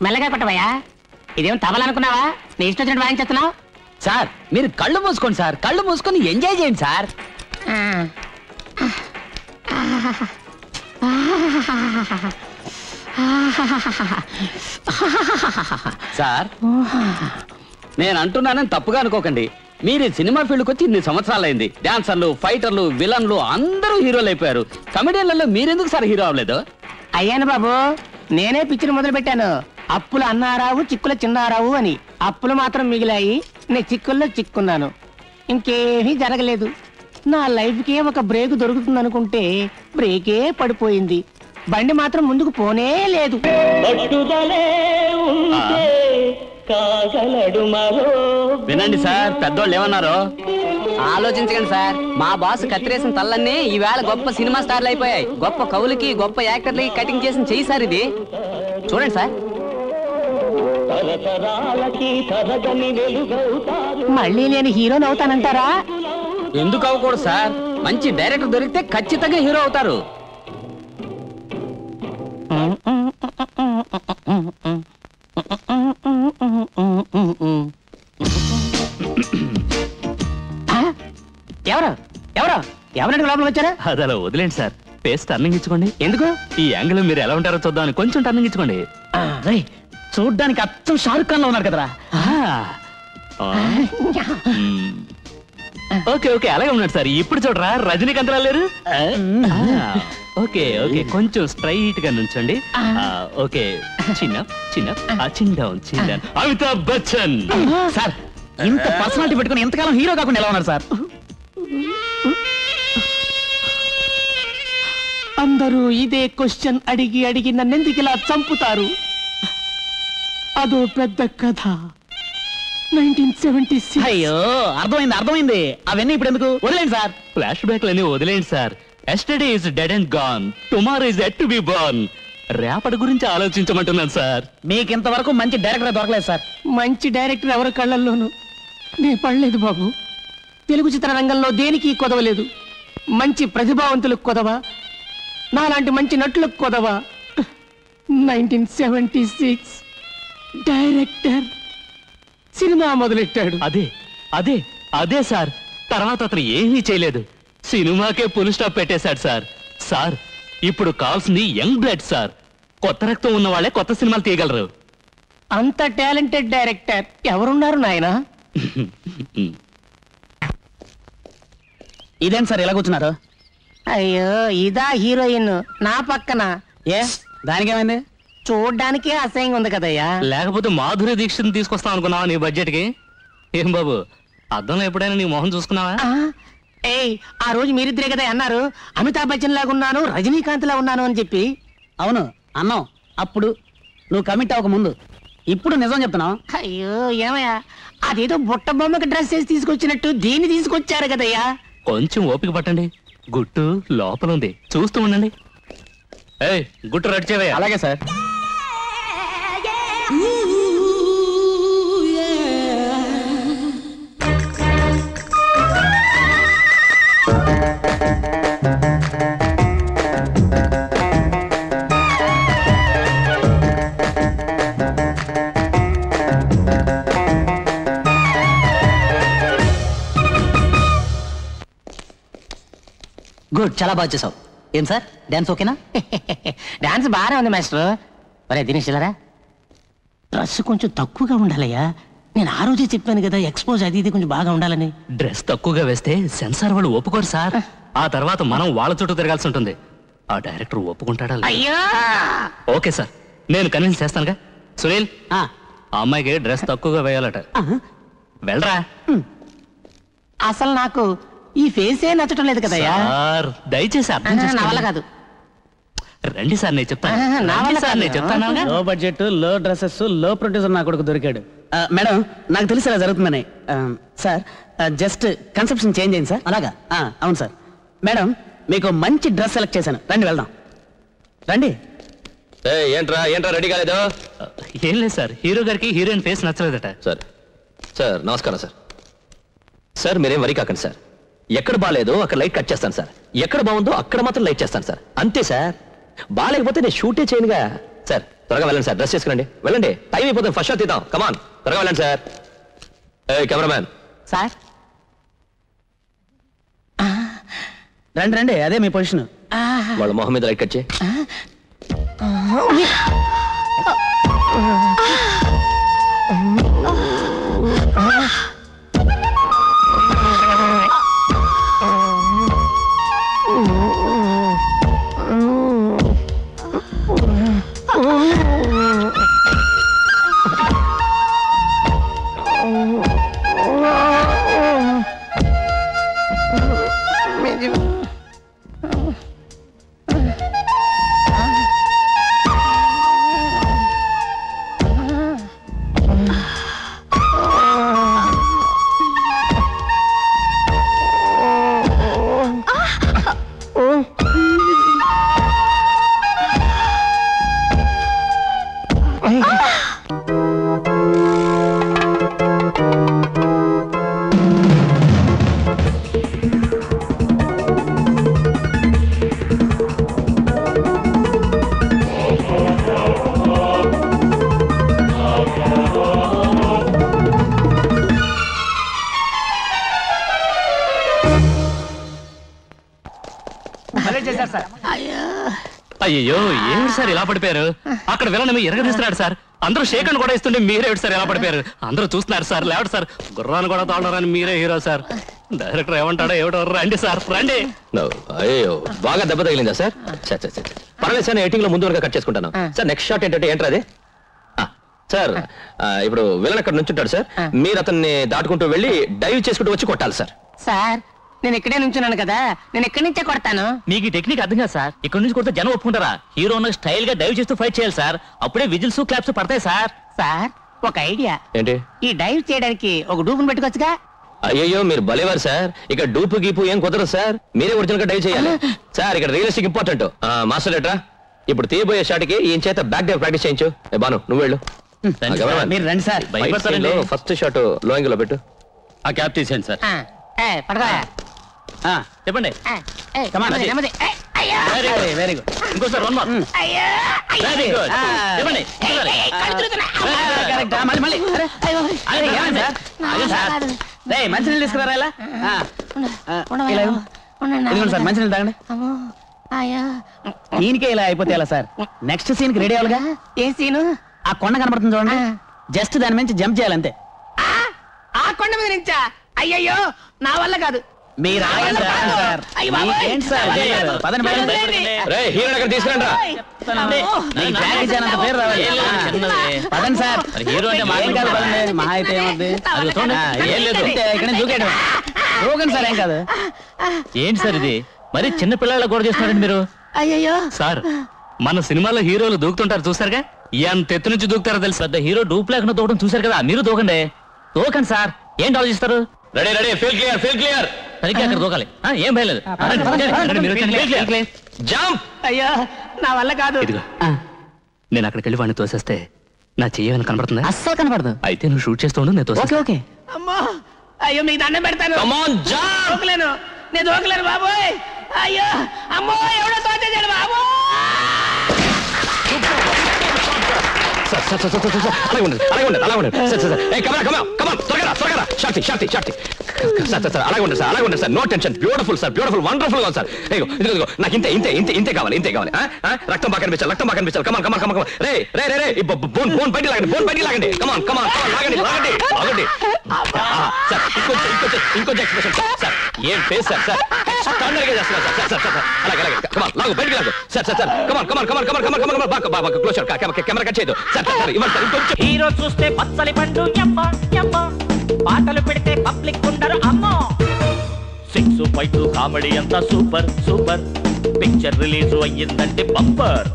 మెల్లగా కొట్టవయ్యా. ఇదేం తవ్వాలనుకున్నావా? నీ ఇష్టం వచ్చినట్టు వాయించేస్తున్నావు. సార్ మీరు కళ్ళు మూసుకోండి సార్, కళ్ళు మూసుకొని ఎంజాయ్ చేయండి సార్. సార్ నేను అంటున్నానని తప్పుగా అనుకోకండి. మీరు సినిమా ఫీల్డ్కి వచ్చి ఇన్ని సంవత్సరాలైంది. డాన్సర్లు, ఫైటర్లు, విలన్లు అందరూ హీరోలు అయిపోయారు. కమెడియన్లలో మీరెందుకు సార్ హీరో అవ్వలేదు? అయ్యాను బాబు, నేనే పిక్చర్ మొదలు పెట్టాను. అప్పులు అన్నారావు, చిక్కుల చిన్నారావు అని. అప్పులు మాత్రం మిగిలాయి, నేను చిక్కుల్లో చిక్కున్నాను. ఇంకేమీ జరగలేదు. నా లైఫ్కే ఒక బ్రేక్ దొరుకుతుంది అనుకుంటే బ్రేకే పడిపోయింది. బండి మాత్రం ముందుకు పోనే లేదు. వినండి సార్, పెద్దోళ్ళు ఏమన్నారో ఆలోచించకండి సార్. మా బాస్ కత్తిరేసిన తల్లన్నీ ఈవేళ గొప్ప సినిమా స్టార్లు అయిపోయాయి. గొప్ప కవులకి, గొప్ప యాక్టర్లకి కటింగ్ చేసిన చెయ్యి సార్ ఇది. చూడండి సార్. మళ్ళీ నేను హీరోని అవుతానంటారా? ఎందుకు అవ్వకూడదు సార్? మంచి డైరెక్టర్ దొరికితే ఖచ్చితంగా హీరో అవుతారు. ఎవరు ఎవరు ఎవరంటే లోపలికి వచ్చారా? అది అలా వదిలేండి సార్. ఫేస్ టర్నింగ్ ఇచ్చుకోండి. ఎందుకు? ఈ యాంగిల్ మీరు ఎలా ఉంటారో చూద్దామని కొంచెం టర్నింగ్ ఇచ్చుకోండి. చూడ్డానికి అచ్చం షారుఖ్ ఖాన్ లో ఉన్నారు కదరా. ఓకే ఓకే అలాగే ఉన్నాడు సార్. ఇప్పుడు చూడరా రజనీకాంత్ లేరు. ఓకే ఓకే కొంచెం స్ట్రైట్ గా నుంచండి. ఓకే చిన్న చిన్న చిన్ డౌన్ చిన్ డౌన్. అమితాబ్ బచ్చన్ సార్ ఇంత పర్సనాలిటీ పెట్టుకుని ఎంతకాలం హీరో కాకుండా ఎలా ఉన్నారు సార్? అందరూ ఇదే క్వశ్చన్ అడిగి అడిగి నన్నెందుకు ఇలా చంపుతారు? అదో పెద్ద కథ. 1976. అయ్యో అర్థమైంది. అవన్నీ ఇప్పుడు ఎందుకు? వదిలేండి సార్. ఫ్లాష్ బ్యాక్ లన్నీ వదిలేండి sir. Yesterday is dead and gone, tomorrow is at to be born. రేపటి గురించి ఆలోచించమంటున్నాను సార్. మీకు ఇంతవరకు మంచి డైరెక్టర్ దొరకలేదు సార్. మంచి డైరెక్టర్ ఎవరి కళ్ళల్లోనూ నే పడలేదు బాబు. తెలుగు చిత్ర రంగంలో దేనికి కొదవలేదు. మంచి ప్రతిభావంతులకు కొదవ, నాలాంటి మంచి నటులకు కొదవ. 1976 డైరెక్టర్ సినిమా మొదలెట్టాడు. అదే అదే అదే సార్. తర్వాత అతను ఏమీ చేయలేదు. సినిమాకే ఫుల్ స్టాప్ పెట్టేశాడు సార్. సార్ ఇప్పుడు కావాల్సింది యంగ్ బ్లడ్ సార్. కొత్త రక్తం ఉన్న వాళ్ళే కొత్త సినిమాలు తీయగలరు. అంత టాలెంటెడ్ డైరెక్టర్ ఎవరున్నారు నాయనా? ఇదేంటి సార్ ఇలా కూర్చున్నారు? అయ్యో ఇదా హీరోయిన్ నా పక్కన. ఏ దానికేమైంది? చూడ్డానికే అసహ్యంగా ఉంది కదయ్యా. లేకపోతే మాధురి దీక్షను తీసుకొస్తాం అనుకున్నావా నీ బడ్జెట్ కి? ఏం బాబు అద్దంలో ఎప్పుడైనా నీ మొహం చూసుకున్నావా? ఏయ్ ఆ రోజు మీరిద్దరే కదా అన్నారు అమితాబ్ బచ్చన్ లాగా ఉన్నాను, రజనీకాంత్ లా ఉన్నాను అని చెప్పి. అవును అన్నావు అప్పుడు, నువ్వు కమిట్ అవ్వక ముందు. ఇప్పుడు నిజం చెప్తున్నావు. అయ్యో ఏమయ్యా, అదేదో బుట్ట బొమ్మకి డ్రెస్ వేసి తీసుకొచ్చినట్టు దీన్ని తీసుకొచ్చారు కదయ్యా. కొంచెం ఓపిక పట్టండి. గుట్టు లోపల ఉంది, చూస్తూ ఉండండి. ఏయ్ గుట్టు రెడీ చేయవయ్యా. అలాగే సార్. గుడ్, చాలా బాగా చేసావు. ఏం సార్ డాన్స్ ఓకేనా? డాన్స్ బాగానే ఉంది మాస్టర్. మరే దినేష్ ఇలారా, డ్రెస్ కొంచెం తక్కువగా ఉండాలయ్యా. నేను ఆ రోజే చెప్పాను కదా ఎక్స్పోజ్ అది ఇది కొంచెం బాగా ఉండాలని. డ్రెస్ తక్కువగా వేస్తే సెన్సార్ వాళ్ళు ఒప్పుకోరు సార్. ఆ తర్వాత మనం వాళ్ళ చుట్టూ తిరగాల్సి ఉంటుంది. ఆ డైరెక్టర్ ఒప్పుకుంటాడా? అయ్యా ఓకే సార్, నేను కన్విన్స్ చేస్తానుగా. సునీల్ ఆ అమ్మాయికి డ్రెస్ తక్కువగా వేయాలట. వెళ్ళరా. అసలు నాకు ఈ ఫేసే నచ్చటం లేదు కదయ్యా. సార్ దయచేసి అర్థం చేసుకోవాలి కాదు. రండి సార్ నేను చెప్తాను. లో బడ్జెట్, లో డ్రెస్సెస్, లో ప్రొడ్యూసర్ నా కొడుకు దొరికాడు. మేడం నాకు తెలిసి ఇలా జరుగుతుందని. సార్ జస్ట్ కన్సెప్షన్ చేంజ్ అయింది సార్. అలాగా? అవును సార్. మేడం మీకు మంచి డ్రెస్ సెలెక్ట్ చేశాను, రండి వెళ్దాం. రండి. ఏంట్రా రెడీ కాలేదు? ఏం లేదు సార్, హీరో గారికి హీరోయిన్ ఫేస్ నచ్చలేదట. సార్ నమస్కారం సార్. సార్ మీరేం వరి కాకండి సార్. ఎక్కడ బాగాలేదో అక్కడ లైట్ కట్ చేస్తాను సార్. ఎక్కడ బాగుందో అక్కడ మాత్రం లైట్ చేస్తాను సార్. అంతే సార్. బాగాలేకపోతే నేను షూటే చేయనుగా. సార్ త్వరగా వెళ్ళండి సార్, డ్రెస్ చేసుకురండి, వెళ్ళండి, టైం అయిపోతుంది, ఫస్ట్ షాట్ తీద్దాం, కమాన్ త్వరగా వెళ్ళండి సార్. కెమెరామ్యాన్ సార్ రండి రండి, అదే మీ పొజిషన్. వాళ్ళ మొహం మీద లైట్ కట్ చేయి. అయ్యో ఏమిటి సార్ ఇలా పడిపోయారు? అక్కడ విలన్ ఎరగదీస్తున్నాడు సార్, అందరూ షేకండ్ కూడా ఇస్తుంటే మీరే సార్ ఎలా పడిపోయారు? అందరూ చూస్తున్నారు సార్, లేవడు సార్, గుర్రాన్ని కూడా తోడరని మీరే హీరో సార్. డైరెక్టర్ ఏమంటాడో ఏమిటో, రండి సార్ రండి. అయ్యో బాగా దెబ్బ తగిలిందా సార్? పర్వాలేదు సార్, ఎయిటింగ్ లో ముందు వరకు కట్ చేసుకుంటాను సార్. నెక్స్ట్ షాట్ ఏంటంటే ఏంట్రా అది సార్? ఇప్పుడు విలన్ అక్కడ నుంచుంటాడు సార్, మీరు అతన్ని దాటుకుంటూ వెళ్ళి డైవ్ చేసుకుంటూ వచ్చి కొట్టాలి సార్. సార్ నేను ఇక్కడే నుంచున్నాను కదా, నేను ఎక్కడి నుంచే కొడతాను. మీకు ఈ టెక్నిక్ అర్థం కాదు సార్, ఇక్కడ నుంచి కొడితే జనం ఒప్పుకుంటారా? హీరోను స్టైల్ గా డైవ్ చేస్తూ ఫైట్ చేయాలి సార్, అప్పుడే విజిల్స్ క్లాప్స్ పడతాయి సార్. సార్ ఒక ఐడియా ఏంటి? ఈ డైవ్ చేయడానికి ఒక డూపును పెట్టుకోవచ్చుగా. అయ్యో మీరు భలేవారు సార్, ఇక్కడ డూపు గీపు ఏం కుదరదు సార్, మీరే ఒరిజినల్ గా డైవ్ చేయాలి సార్. ఇక్కడ రియలిస్టిక్ ఇంపార్టెంట్. మాస్టర్ లెటరా, ఇప్పుడు తీయబోయే షాట్ కి ఈయన చేత బ్యాక్ డైవ్ ప్రాక్టీస్ చేయించు. బాను నువ్వు వెళ్ళు. మీరు రండి సార్. ఫస్ట్ షాట్ లోయింగ్ లో పెట్టు. ఆ క్యాప్ తీసేయండి సార్. పడగా చెప్పండి. Very good. ఇంకోసారి వన్ మోర్. Very good. చెప్పండి. మంచినీళ్ళు తీసుకురారా ఇలా. ఇదిగోండి సార్ మంచినీళ్ళు తాగండి. దీనికే ఇలా అయిపోతే ఎలా సార్? నెక్స్ట్ సీన్ కి రెడీ అవ్వాలిగా. ఏ సీను? ఆ కొండ కనబడుతుంది చూడండి, జస్ట్ దాని నుంచి జంప్ చేయాలంతే. ఆ కొండ మీద నుంచా? అయ్యయ్యో నా వల్ల కాదు. మీరు ఆగండి సార్. ఏంటి సార్ పదండి తీసుకురండి. పేరు రావాలి. పదండి సార్. హీరో అంటే ఏం కాదు, పదండి. మహా అయితే ఏమవుద్ది? ఇక్కడ దూకేయడం. దూకండి సార్, ఏం కాదు. ఏంటి సార్ ఇది? మరి చిన్న పిల్లల కూడా చేస్తున్నారండి మీరు. అయ్యయ్యో సార్ మన సినిమాలో హీరోలు దూకుతుంటారు చూసారుగా, ఎంత ఎత్తు నుంచి దూకుతారో తెలుసు. పెద్ద హీరో డూప్ లేకుండా దూకడం చూసారు కదా, మీరు దూకండి. దూకండి సార్, ఏంటి ఆలోచిస్తారు? Ready ready, feel clear, feel clear. సరిగ్గా అక్కడ దూకాలి. ఏం భయలేదు. జంప్. అయ్యా నా వల్ల కాదు. ఇదిగో నేను అక్కడికి వెళ్ళి వాడిని తోసేస్తే నా చెయ్యని కనబడుతుందా? అస్సలు కనపడదు. అయితే నువ్వు షూట్ చేస్తూ ఉండు, నేను తోసేస్తా. ఓకే. అమ్మో అయ్యో మీకు దండం పెడతాను. Come on, jump. దూకలేను, నేను దూకలేను బాబోయ్. అయ్యో అమ్మో ఎవడో తోచేసాడు బాబు. అలాగే ఉండండి. అలాగే ఉంటుంది sir. No tension. Beautiful sir, beautiful, wonderful గా సార్. ఇదిగో నాకు ఇంతే ఇంతే ఇంతే ఇంతే కావాలి, ఇంతే కావాలి. రక్తం బాగా కనిపించాలి, రక్తం బాగా కనిపించాలి. కమాన్ కమాన్ కమాన్. రే రే రే రే, బోన్ బోన్ బయట లాగండి, బోన్ బయట లాగండి. కమాన్ కమాన్ కమాన్, లాగండి లాగండి లాగండి. సార్ ఇంకొంచెం ఎక్స్ప్రెషన్ సార్. ఏం ఫేస్ సార్, సార్ స్టాండర్డ్ గా చేస్తున్నారు సార్. సార్ సార్ అలాగే అలాగే. కమాన్ లాగు, బయటికి లాగు. సార్ సార్ సార్ కమాన్ కమాన్ కమాన్ కమాన్ కమాన్ కమాన్ బాగా బాగా క్లోజ్ కెమెరా కట్ చేయదు సార్. సార్ ఇవ్వండి సార్. హీరో చూస్తే పచ్చలి పండు యమ్మ యమ్మ, పాటలు పెడితే పబ్లిక్ ఉండరు అమ్మో. 6 5 కామెడీ అంతా సూపర్ సూపర్, పిక్చర్ రిలీజ్ అయ్యిందంటే బంపర్.